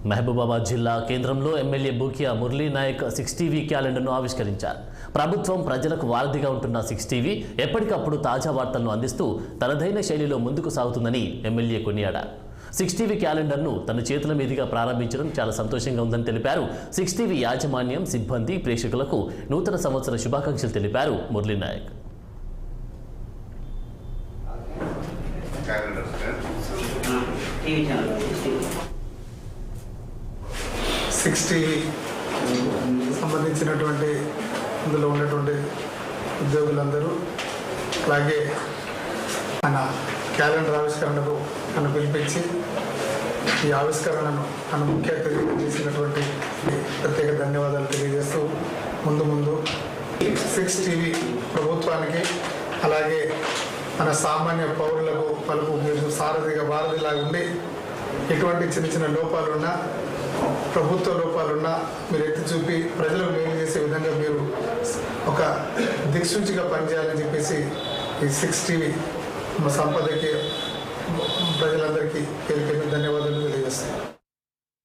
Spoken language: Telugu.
మహబూబాబాద్ జిల్లా కేంద్రంలో ఎమ్మెల్యే బూకియా మురళీ నాయక్ 6 టీవీ క్యాలెండర్ను ఆవిష్కరించారు. ప్రభుత్వం ప్రజలకు వారధిగా ఉంటున్న 6 టీవీ ఎప్పటికప్పుడు తాజా వార్తలను అందిస్తూ తనదైన శైలిలో ముందుకు సాగుతుందని ఎమ్మెల్యే కొనియాడారు. 6 టీవీ క్యాలెండర్ను తన చేతుల మీదుగా ప్రారంభించడం చాలా సంతోషంగా ఉందని తెలిపారు. 6 టీవీ యాజమాన్యం, సిబ్బంది, ప్రేక్షకులకు నూతన సంవత్సర శుభాకాంక్షలు తెలిపారు మురళీ నాయక్. సిక్స్ టీవీ సంబంధించినటువంటి ఇందులో ఉన్నటువంటి ఉద్యోగులందరూ, అలాగే మన క్యాలెండర్ ఆవిష్కరణకు నన్ను పిలిపించి ఈ ఆవిష్కరణను నన్ను ముఖ్య అతిథిగా చేసినటువంటి ప్రత్యేక ధన్యవాదాలు తెలియజేస్తూ ముందు 6 టీవీ ప్రభుత్వానికి, అలాగే మన సామాన్య పౌరులకు పలుకు మీరు సారథిగా వారధిలాగా ఉండి ఎటువంటి చిన్న లోపాలున్నా, ప్రభుత్వ లోపాలున్నా మీరు ఎత్తి చూపి ప్రజలకు మేలు చేసే విధంగా మీరు ఒక దిక్సూచిగా పనిచేయాలని చెప్పేసి ఈ 6 టీవీ సంపదకి ప్రజలందరికీ పేరు ధన్యవాదాలు తెలియజేస్తాను.